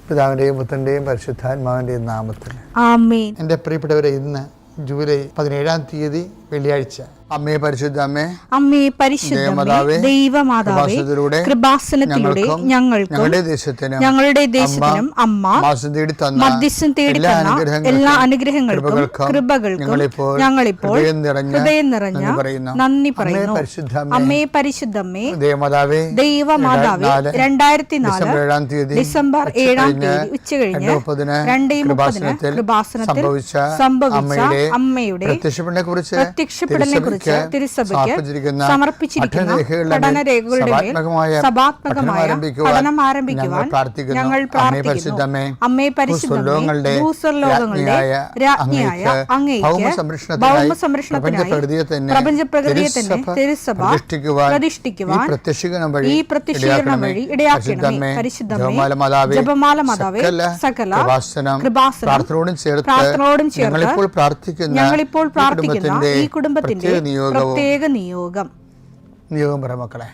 പിതാവിൻ്റെയും പുത്രൻ്റെയും പരിശുദ്ധാത്മാവിൻ്റെയും നാമത്തിൽ ആമേൻ. എൻ്റെ പ്രിയപ്പെട്ടവരെ, ഇന്ന് ജൂലൈ 17 വെള്ളിയാഴ്ച. അമ്മേ പരിശുദ്ധ അമ്മേ, അമ്മേ പരിശുദ്ധമേ, ദൈവമാതാവേ, കൃപാസനത്തിലൂടെ ഞങ്ങൾക്കും ഞങ്ങളുടെ ദേശത്തിനും അമ്മ മധ്യസ്ഥം തേടി തന്ന എല്ലാ അനുഗ്രഹങ്ങൾക്കും കൃപകൾക്കും ഞങ്ങളിപ്പോൾ ഹൃദയം നിറഞ്ഞ നന്ദി പറയുന്നു. അമ്മേ പരിശുദ്ധമേ, ദൈവമാതാവേ, 2004 ഡിസംബർ 7 ഉച്ചകഴിഞ്ഞ് 2:30 കൃപാസനത്തിൽ സംഭവിച്ച അമ്മയുടെ പ്രത്യക്ഷപ്പെടലിനെ കുറിച്ച് തിരുസഭയ്ക്ക് സമർപ്പിച്ചിരിക്കുന്ന പഠനരേഖകളുടെ മേൽ സഭാത്മകമായ പഠനം ആരംഭിക്കുവാൻ ഞങ്ങൾ പ്രാർത്ഥിക്കുന്നു. അമ്മേ പരിശുദ്ധമേ, ഭൂസ്വർലോകങ്ങളുടെ രാജ്ഞിയായ അങ്ങേയ്ക്ക് ഭൗമസംരക്ഷണത്തിനായി പ്രപഞ്ചപ്രകൃതിയെ തന്നെ തിരുസഭ പ്രതിഷ്ഠിക്കുവാൻ ഈ പ്രത്യക്ഷീകരണം വഴി ഇടയാക്കണമേ. പരിശുദ്ധമേ, ജപമാല മാതാവേ, സകല കൃപാസനം പ്രാർത്ഥനയോടും ചേർത്ത് ഞങ്ങളിപ്പോൾ പ്രാർത്ഥിക്കുന്ന ഈ കുടുംബത്തിന്റെ പ്രത്യേക നിയോഗം പറ മക്കളെ.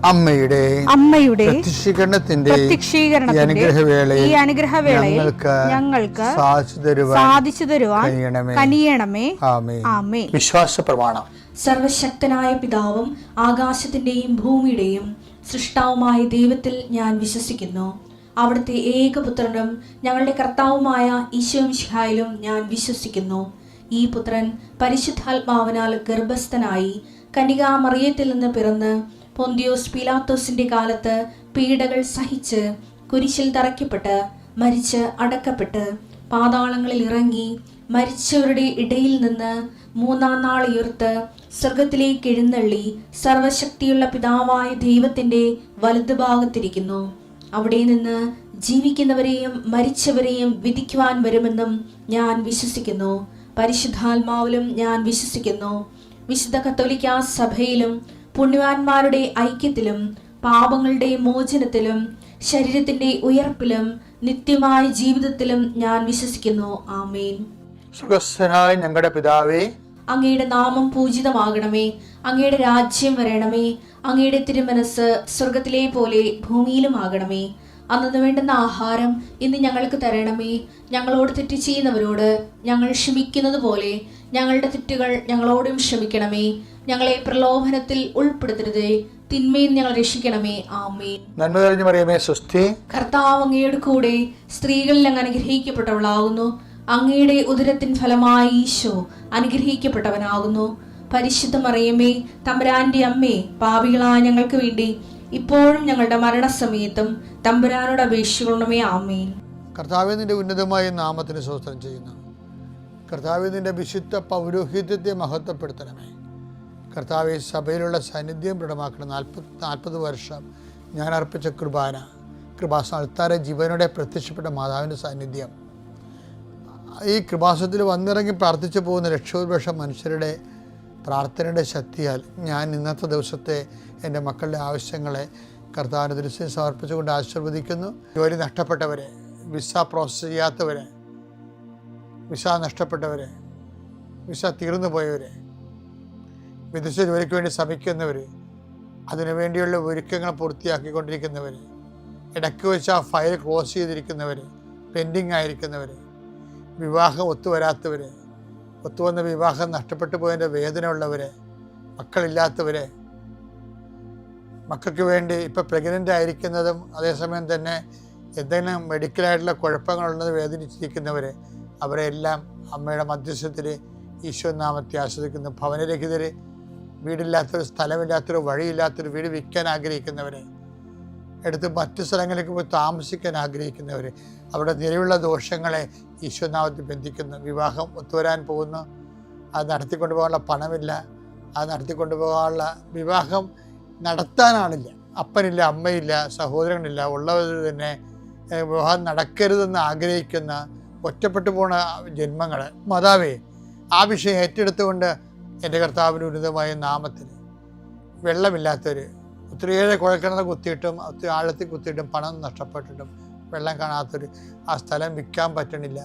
അമ്മയുടെ പ്രത്യക്ഷീകരണത്തിന്റെ ഈ അനുഗ്രഹവേളയിൽ ഞങ്ങൾക്ക് സാധിച്ചു തരുവാൻ കനിയണമേ. ആമേൻ. വിശ്വാസ പ്രമാണം. സർവശക്തനായ പിതാവും ആകാശത്തിന്റെയും ഭൂമിയുടെയും സൃഷ്ടാവുമായ ദൈവത്തിൽ ഞാൻ വിശ്വസിക്കുന്നു. അവിടുത്തെ ഏകപുത്രനും ഞങ്ങളുടെ കർത്താവുമായ ഈശോ മിശിഹായിലും ഞാൻ വിശ്വസിക്കുന്നു. ഈ പുത്രൻ പരിശുദ്ധാത്മാവിനാൽ ഗർഭസ്ഥനായി കന്യകാമറിയത്തിൽ നിന്ന് പിറന്ന് പൊന്തിയോസ് പീലാത്തോസിന്റെ കാലത്ത് പീഡകൾ സഹിച്ച് കുരിശിൽ തറയ്ക്കപ്പെട്ട് മരിച്ച് അടക്കപ്പെട്ട് പാതാളങ്ങളിൽ ഇറങ്ങി മരിച്ചവരുടെ ഇടയിൽ നിന്ന് 3-ാം നാൾ ഉയർത്ത് സ്വർഗത്തിലേക്ക് എഴുന്നള്ളി സർവശക്തിയുള്ള പിതാവായ ദൈവത്തിന്റെ വലതുഭാഗത്തിരിക്കുന്നു. അവിടെ നിന്ന് ജീവിക്കുന്നവരെയും മരിച്ചവരെയും വിധിക്കുവാൻ വരുമെന്നും ഞാൻ വിശ്വസിക്കുന്നു. പരിശുദ്ധാത്മാവിലും ഞാൻ വിശ്വസിക്കുന്നു. വിശുദ്ധ കത്തോലിക്കാ സഭയിലും പുണ്യവാന്മാരുടെ ഐക്യത്തിലും പാപങ്ങളുടെ മോചനത്തിലും ശരീരത്തിന്റെ ഉയർപ്പിലും നിത്യമായ ജീവിതത്തിലും ഞാൻ വിശ്വസിക്കുന്നു. ആമേൻ. സുഖസ്ഥനായ ഞങ്ങളുടെ പിതാവേ, അങ്ങയുടെ നാമം പൂജിതമാകണമേ. അങ്ങയുടെ രാജ്യം വരണമേ. അങ്ങയുടെ തിരുമനസ് സ്വർഗത്തിലെ പോലെ ഭൂമിയിലും ആകണമേ. അന്നു വേണ്ടുന്ന ആഹാരം ഇന്ന് ഞങ്ങൾക്ക് തരണമേ. ഞങ്ങളോട് തെറ്റ് ചെയ്യുന്നവരോട് ഞങ്ങൾ ക്ഷമിക്കുന്നത് പോലെ ഞങ്ങളുടെ തെറ്റുകൾ ഞങ്ങളോടും ക്ഷമിക്കണമേ. ഞങ്ങളെ പ്രലോഭനത്തിൽ ഉൾപ്പെടുത്തരുതേ, തിന്മയിൽ ഞങ്ങൾ രക്ഷിക്കണമേ. ആമേൻ. നന്മ നിറഞ്ഞ മറിയമേ, സ്വസ്തി. കർത്താവ് അങ്ങയുടെ കൂടെ സ്ത്രീകളിൽ അങ്ങ് അനുഗ്രഹിക്കപ്പെട്ടവളാകുന്നു. അങ്ങയുടെ ഉദരത്തിൻ ഫലമായി ഈശോ അനുഗ്രഹിക്കപ്പെട്ടവനാകുന്നു. പരിശുദ്ധ മറിയമേ, തമ്പുരാന്റെ അമ്മേ, പാപികളായ ഞങ്ങൾക്ക് വേണ്ടി ഇപ്പോഴും ഞങ്ങളുടെ മരണസമയത്തും തമ്പുരാനോട് അപേക്ഷിക്കണമേ. ആമേൻ. കർത്താവേ, നിന്റെ ഉന്നതമായ നാമത്തിന് സ്തോത്രം ചെയ്യുന്നു. കർത്താവേ, നിന്റെ വിശുദ്ധ പൗരോഹിത്യത്തെ മഹത്വപ്പെടുത്തണമേ. കർത്താവെ, സഭയിലുള്ള സാന്നിധ്യം ദൃഢമാക്കണം. 40 വർഷം ഞാൻ അർപ്പിച്ച കൃപാസന ജീവനോടെ പ്രത്യക്ഷപ്പെട്ട മാതാവിൻ്റെ സാന്നിധ്യം ഈ കൃപാസനത്തിൽ വന്നിറങ്ങി പ്രാർത്ഥിച്ചു പോകുന്ന ലക്ഷോപലക്ഷം മനുഷ്യരുടെ പ്രാർത്ഥനയുടെ ശക്തിയാൽ ഞാൻ ഇന്നത്തെ ദിവസത്തെ എൻ്റെ മക്കളുടെ ആവശ്യങ്ങളെ കർത്താവിൻ്റെ ദൃശ്യം സമർപ്പിച്ചുകൊണ്ട് ആശീർവദിക്കുന്നു. ജോലി നഷ്ടപ്പെട്ടവരെ, വിസ പ്രോസസ് ചെയ്യാത്തവരെ, വിസ നഷ്ടപ്പെട്ടവരെ, വിസ തീർന്നു പോയവരെ, വിദേശ ജോലിക്ക് വേണ്ടി ശ്രമിക്കുന്നവർ, അതിനുവേണ്ടിയുള്ള ഒരുക്കങ്ങൾ പൂർത്തിയാക്കിക്കൊണ്ടിരിക്കുന്നവർ, ഇടയ്ക്ക് വെച്ച് ആ ഫയൽ ക്ലോസ് ചെയ്തിരിക്കുന്നവർ, പെൻഡിങ് ആയിരിക്കുന്നവർ, വിവാഹം ഒത്തുവരാത്തവർ, ഒത്തുവന്ന വിവാഹം നഷ്ടപ്പെട്ടു പോയതിൻ്റെ വേദന ഉള്ളവർ, മക്കളില്ലാത്തവർ, മക്കൾക്ക് വേണ്ടി ഇപ്പോൾ പ്രഗ്നൻ്റ് ആയിരിക്കുന്നതും അതേസമയം തന്നെ എന്തെങ്കിലും മെഡിക്കലായിട്ടുള്ള കുഴപ്പങ്ങളുള്ളത് വേദനിച്ചിരിക്കുന്നവർ അവരെല്ലാം അമ്മയുടെ മധ്യസ്ഥത്തിൽ ഈശോ നാമത്തെ ആസ്വദിക്കുന്നു. ഭവനരഹിതർ, വീടില്ലാത്തൊരു, സ്ഥലമില്ലാത്തൊരു, വഴിയില്ലാത്തൊരു വീട് വിൽക്കാൻ ആഗ്രഹിക്കുന്നവരെ, എടുത്ത് മറ്റു സ്ഥലങ്ങളിലേക്ക് പോയി താമസിക്കാൻ ആഗ്രഹിക്കുന്നവർ, അവിടെ നിലവിലുള്ള ദോഷങ്ങളെ ഈശോനാമത്തിൽ ബന്ധിക്കുന്നു. വിവാഹം ഒത്തുവരാൻ പോകുന്നു, അത് നടത്തിക്കൊണ്ടു പോകാനുള്ള പണമില്ല, അത് നടത്തിക്കൊണ്ടു പോകാനുള്ള, വിവാഹം നടത്താനാണില്ല, അപ്പനില്ല, അമ്മയില്ല, സഹോദരങ്ങളില്ല, ഉള്ളവർ തന്നെ വിവാഹം നടക്കരുതെന്ന് ആഗ്രഹിക്കുന്ന ഒറ്റപ്പെട്ടു പോണ ജന്മങ്ങൾ, മാതാവേ ആ വിഷയം ഏറ്റെടുത്തുകൊണ്ട് എൻ്റെ കർത്താവിൻ്റെ ഉന്നതമായ നാമത്തിൽ വെള്ളമില്ലാത്തവർ, ഒത്തിരിയേറെ കുഴൽക്കിണർ കുത്തിയിട്ടും ഒത്തിരി ആഴത്തിൽ കുത്തിയിട്ടും പണം നഷ്ടപ്പെട്ടിട്ടും വെള്ളം കാണാത്തൊരു, ആ സ്ഥലം വിൽക്കാൻ പറ്റണില്ല,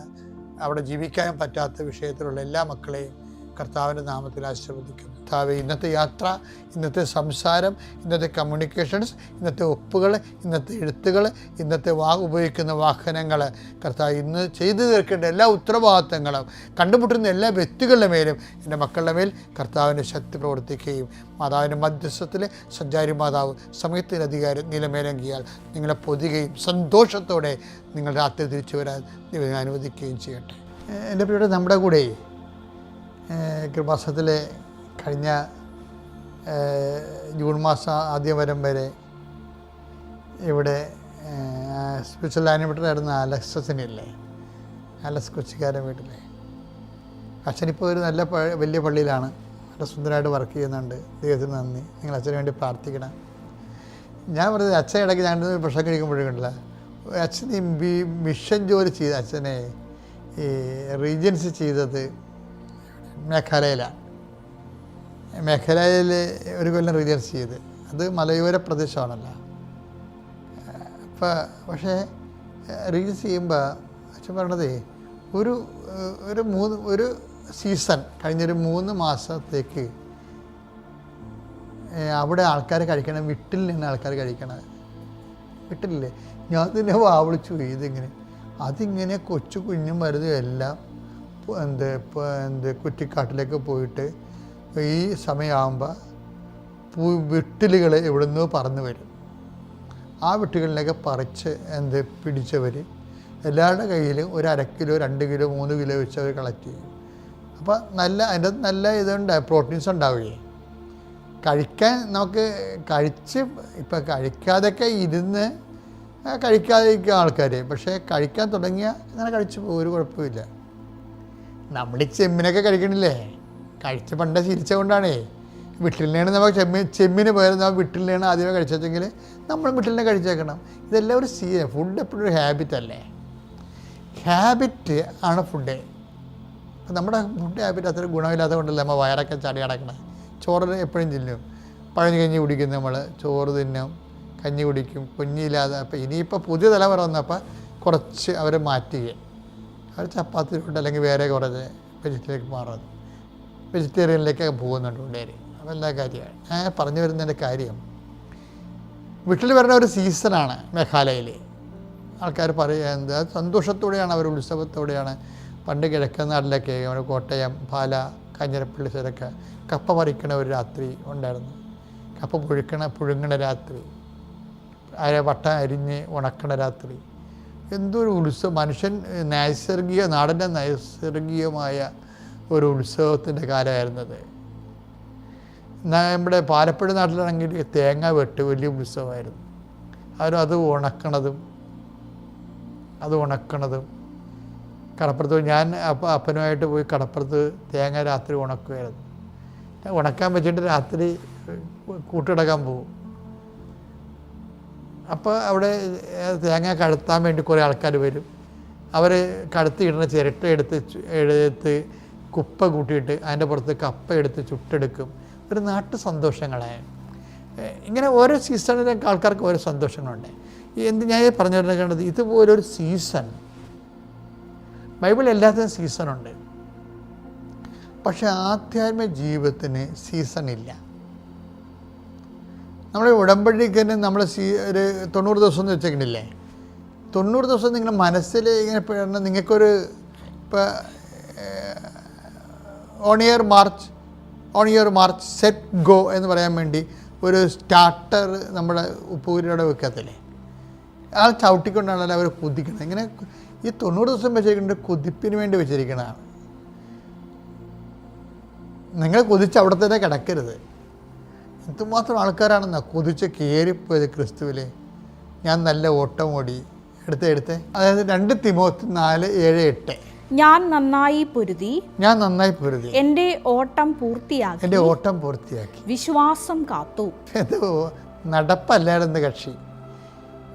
അവിടെ ജീവിക്കാനും പറ്റാത്ത വിഷയത്തിലുള്ള എല്ലാ മക്കളെയും കർത്താവിൻ്റെ നാമത്തിൽ ആശീർവദിക്കുന്നു. കർത്താവ് ഇന്നത്തെ യാത്ര, ഇന്നത്തെ സംസാരം, ഇന്നത്തെ കമ്മ്യൂണിക്കേഷൻസ്, ഇന്നത്തെ ഒപ്പുകൾ, ഇന്നത്തെ എഴുത്തുകൾ, ഇന്നത്തെ ഉപയോഗിക്കുന്ന വാഹനങ്ങൾ, കർത്താവ് ഇന്ന് ചെയ്തു തീർക്കേണ്ട എല്ലാ ഉത്തരവാദിത്തങ്ങളും കണ്ടുമുട്ടുന്ന എല്ലാ വ്യക്തികളുടെ മേലും എൻ്റെ മക്കളുടെ മേൽ കർത്താവിൻ്റെ ശക്തി പ്രവർത്തിക്കുകയും മാതാവിൻ്റെ മധ്യസ്ഥത്തിൽ സഞ്ചാരി മാതാവ് സമയത്തിൻ്റെ അധികാരം നിലമേലങ്കിയാൽ നിങ്ങളെ പൊതിയുകയും സന്തോഷത്തോടെ നിങ്ങൾ രാത്രി തിരിച്ചു വരാൻ ദൈവം അനുവദിക്കുകയും ചെയ്യട്ടെ. എൻ്റെ പ്രിയപ്പെട്ട, നമ്മുടെ കൂടെ കൃപാസനത്തിൽ കഴിഞ്ഞ ജൂൺ മാസം ആദ്യം വരെ ഇവിടെ സ്പെഷ്യൽ ആനിമേറ്ററായിരുന്ന അലക്സസിനില്ലേ, അലക്സ് കൊച്ചിക്കാരൻ വീട്ടിലെ അച്ഛനിപ്പോൾ ഒരു നല്ല വലിയ പള്ളിയിലാണ്, നല്ല സുന്ദരമായിട്ട് വർക്ക് ചെയ്യുന്നുണ്ട്. ദൈവത്തിന് നന്ദി. നിങ്ങൾ അച്ഛന് വേണ്ടി പ്രാർത്ഥിക്കണം. ഞാൻ പറഞ്ഞത് അച്ഛൻ ഇടയ്ക്ക് ഞങ്ങൾ ഭക്ഷണം കഴിക്കുമ്പോഴേക്കില്ല, അച്ഛൻ ഈ മിഷൻ ജോലി ചെയ്ത് അച്ഛനെ ഈ റീജൻസി ചെയ്തത് മേഘാലയയിലാണ്. മേഘാലയയിൽ ഒരു കൊല്ലം റീജൻസി ചെയ്ത്, അത് മലയോര പ്രദേശമാണല്ലോ. പക്ഷേ റീജൻസി ചെയ്യുമ്പോൾ അച്ഛൻ പറഞ്ഞത് ഒരു സീസൺ കഴിഞ്ഞൊരു 3 മാസത്തേക്ക് അവിടെ ആൾക്കാർ കഴിക്കണം, വീട്ടിൽ നിന്ന് ആൾക്കാർ കഴിക്കണത്. വീട്ടിലില്ലേ, ഞാൻ തന്നെ വാവിളിച്ചു പോയി. അതിങ്ങനെ കൊച്ചു കുഞ്ഞും മരുന്നും എല്ലാം കുറ്റിക്കാട്ടിലേക്ക് പോയിട്ട് ഈ സമയമാകുമ്പോൾ വിട്ടിലുകൾ എവിടെ നിന്നോ പറന്ന് വരും. ആ വിട്ടുകളിലേക്ക് പറിച്ച് പിടിച്ചവർ എല്ലാവരുടെ കയ്യിലും ഒരു 1/2 കിലോ 2 കിലോ 3 കിലോ വെച്ച് അവർ കളക്ട് ചെയ്യും. അപ്പോൾ അതിൻ്റെ നല്ല ഇതുണ്ട്, പ്രോട്ടീൻസ് ഉണ്ടാവുകയും കഴിക്കാൻ നമുക്ക് ഇപ്പം കഴിക്കാതൊക്കെ ഇരുന്ന് കഴിക്കാതിരിക്കുക ആൾക്കാർ, പക്ഷേ കഴിക്കാൻ തുടങ്ങിയാൽ അങ്ങനെ കഴിച്ചു പോകും, ഒരു കുഴപ്പമില്ല. നമ്മൾ ഈ ചെമ്മിനൊക്കെ കഴിക്കണില്ലേ, കഴിച്ച് പണ്ടേ ശീലിച്ച കൊണ്ടാണേ. വീട്ടിലിനാണ് നമുക്ക് ചെമ്മിന് പകരം നമ്മൾ വീട്ടിലിനാണ് ആദ്യമേ കഴിച്ചെങ്കിൽ നമ്മൾ വീട്ടിലിനെ കഴിച്ചേക്കണം. ഇതെല്ലാം ഒരു ഫുഡ് എപ്പോഴും ഒരു ഹാബിറ്റ് അല്ലേ, ഹാബിറ്റ് ആണ് ഫുഡ്. അപ്പം നമ്മുടെ ഫുഡ് ഹാബിറ്റ് അത്ര ഗുണമില്ലാത്തത് കൊണ്ടല്ലേ നമ്മൾ വയറൊക്കെ ചാടി കിടക്കണം. ചോറ് എപ്പോഴും ചെല്ലും, പഴഞ്ഞ് കഞ്ഞി കുടിക്കും, നമ്മൾ ചോറ് തിന്നും, കഞ്ഞി കുടിക്കും, കുഞ്ഞില്ലാതെ. അപ്പം ഇനിയിപ്പോൾ പുതിയ തലമുറ വന്നപ്പോൾ കുറച്ച് അവരെ മാറ്റുകയും അവർ ചപ്പാത്തിയിലോട്ട് അല്ലെങ്കിൽ വേറെ കുറച്ച് വെജിറ്റേറിയനിലേക്ക് മാറുന്നത്, വെജിറ്റേറിയനിലേക്കൊക്കെ പോകുന്നുണ്ട് പിള്ളേർ. അപ്പോൾ എല്ലാ കാര്യമാണ് ഞാൻ പറഞ്ഞു വരുന്നതിൻ്റെ കാര്യം. വീട്ടിൽ വരുന്ന ഒരു സീസണാണ് മേഘാലയയിൽ. ആൾക്കാർ പറയുന്നത് സന്തോഷത്തോടെയാണ്, അവർ ഉത്സവത്തോടെയാണ്. പണ്ട് കിഴക്കൻ നാട്ടിലൊക്കെ കോട്ടയം, പാല, കാഞ്ഞിരപ്പള്ളി സ്ഥലമൊക്കെ കപ്പ പറിക്കണ ഒരു രാത്രി ഉണ്ടായിരുന്നു. കപ്പ പുഴുങ്ങണ രാത്രി, വട്ട അരിഞ്ഞ് ഉണക്കണ രാത്രി, എന്തൊരു ഉത്സവം. മനുഷ്യൻ നാടിൻ്റെ നൈസർഗികമായ ഒരു ഉത്സവത്തിൻ്റെ കാലമായിരുന്നത്. നമ്മുടെ പാലപ്പുഴ നാട്ടിലാണെങ്കിൽ തേങ്ങ വെട്ട് വലിയ ഉത്സവമായിരുന്നു. അത് ഉണക്കണതും കടപ്പുറത്ത് ഞാൻ അപ്പനുമായിട്ട് പോയി കടപ്പുറത്ത് തേങ്ങ രാത്രി ഉണക്കുമായിരുന്നു. ഉണക്കാൻ വെച്ചിട്ട് രാത്രി കൂട്ടിടക്കാൻ പോകും. അപ്പോൾ അവിടെ തേങ്ങ കടത്താൻ വേണ്ടി കുറേ ആൾക്കാർ വരും. അവർ കടത്തിയിടുന്ന ചിരട്ട എടുത്ത് കുപ്പ കൂട്ടിയിട്ട് അതിൻ്റെ പുറത്ത് കപ്പ എടുത്ത് ചുട്ടെടുക്കും. ഒരു നാട്ടു സന്തോഷങ്ങളായ ഇങ്ങനെ ഓരോ സീസണിലും ആൾക്കാർക്ക് ഓരോ സന്തോഷങ്ങളുണ്ട്. ഞാൻ പറഞ്ഞു വരുന്നത് ഇതുപോലൊരു സീസൺ ബൈബിളിൽ എല്ലാത്തിനും സീസണുണ്ട്. പക്ഷേ ആധ്യാത്മിക ജീവിതത്തിന് സീസണില്ല. നമ്മൾ ഉടമ്പടിക്ക് തന്നെ നമ്മൾ ഒരു 90 ദിവസം എന്ന് വെച്ചേക്കണില്ലേ, 90 ദിവസം നിങ്ങളുടെ മനസ്സിൽ ഇങ്ങനെ നിങ്ങൾക്കൊരു ഇപ്പോൾ on year March set go എന്ന് പറയാൻ വേണ്ടി ഒരു സ്റ്റാർട്ടർ നമ്മുടെ ഉപ്പൂരിയുടെ വെക്കത്തില്ലേ, ആൾ ചവിട്ടിക്കൊണ്ടാണല്ലോ അവർ കുതിക്കണം. ഇങ്ങനെ ഈ 90 ദിവസം വെച്ചിരിക്കുന്നത് കുതിപ്പിന് വേണ്ടി വെച്ചിരിക്കണതാണ്. നിങ്ങൾ കുതിച്ച് അവിടെ തന്നെ കിടക്കരുത്. എന്തുമാത്രം ആൾക്കാരാണെന്നാ കുതിച്ച് കയറിപ്പോയത് ക്രിസ്തുവിൽ. ഞാൻ നല്ല ഓട്ടം ഓടി. എടുത്തേ അതായത് 2 തിമോത്തി 4:7-8. ഞാൻ നന്നായി പൊരുതി എൻ്റെ ഓട്ടം പൂർത്തിയാക്കി വിശ്വാസം കാത്തു. ഇത് നടപ്പല്ലായിരുന്നു കക്ഷി,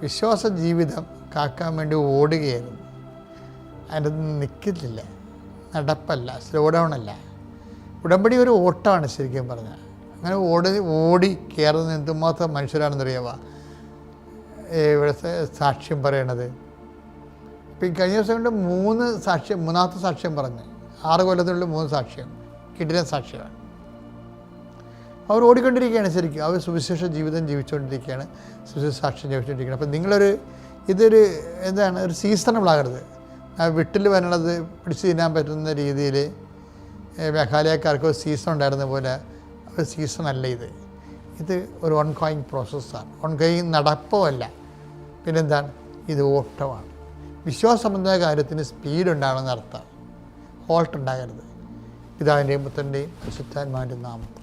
വിശ്വാസ ജീവിതം കാക്കാൻ വേണ്ടി ഓടുകയായിരുന്നു. അതിൻ്റെ നിൽക്കില്ല, നടപ്പല്ല, സ്ലോ ഡൗൺ അല്ല. ഉടമ്പടി ഒരു ഓട്ടമാണ് ശരിക്കും പറഞ്ഞാൽ. അങ്ങനെ ഓടി കയറുന്ന എന്തുമാത്രം മനുഷ്യരാണെന്നറിയാവാ ഇവിടുത്തെ സാക്ഷ്യം പറയണത്. ഇപ്പം കഴിഞ്ഞ ദിവസം കൊണ്ട് 3 സാക്ഷ്യം, 3ാമത്തെ സാക്ഷ്യം പറഞ്ഞ് 6 കൊല്ലത്തിനുള്ളിൽ 3 സാക്ഷ്യം കിടിലൻ സാക്ഷ്യമാണ്. അവർ ഓടിക്കൊണ്ടിരിക്കുകയാണ് ശരിക്കും. അവർ സുവിശേഷ ജീവിതം ജീവിച്ചുകൊണ്ടിരിക്കുകയാണ്, സുവിശേഷ സാക്ഷ്യം ജീവിച്ചുകൊണ്ടിരിക്കുകയാണ്. അപ്പം ഇതൊരു എന്താണ്, ഒരു സീസണബിൾ ആകരുത്. വിട്ടിൽ വരണത് പിടിച്ച് തിന്നാൻ പറ്റുന്ന രീതിയിൽ മേഘാലയക്കാർക്ക് ഒരു സീസൺ ഉണ്ടായിരുന്ന പോലെ ഒരു സീസണല്ല ഇത് ഒരു ഓൺഗോയിങ് പ്രോസസ്സാണ്. ഓൺഗോയിങ് നടപ്പമല്ല, പിന്നെന്താണ്, ഇത് ഓട്ടമാണ്. വിശ്വാസ സംബന്ധമായ കാര്യത്തിന് സ്പീഡ് ഉണ്ടാകണമെന്ന് അർത്ഥം, ഹോൾട്ട് ഉണ്ടാകരുത്. പിതാവിൻ്റെയും പുത്രൻ്റെയും പരിശുദ്ധാത്മാവിൻ്റെയും നാമത്തിൽ.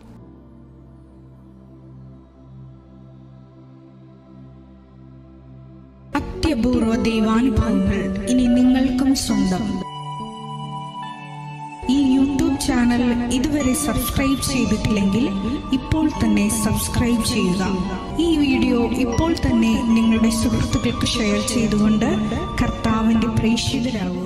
അത്യപൂർവ ദൈവാനുഭവങ്ങൾ ഇനി നിങ്ങൾക്കും സ്വന്തം. ഈ യൂട്യൂബ് ചാനൽ ഇതുവരെ സബ്സ്ക്രൈബ് ചെയ്തിട്ടില്ലെങ്കിൽ ഇപ്പോൾ തന്നെ സബ്സ്ക്രൈബ് ചെയ്യുക. ഈ വീഡിയോ ഇപ്പോൾ തന്നെ നിങ്ങളുടെ സുഹൃത്തുക്കൾക്ക് ഷെയർ ചെയ്തുകൊണ്ട് കർത്താവിൻ്റെ പ്രേക്ഷിതരാകുക.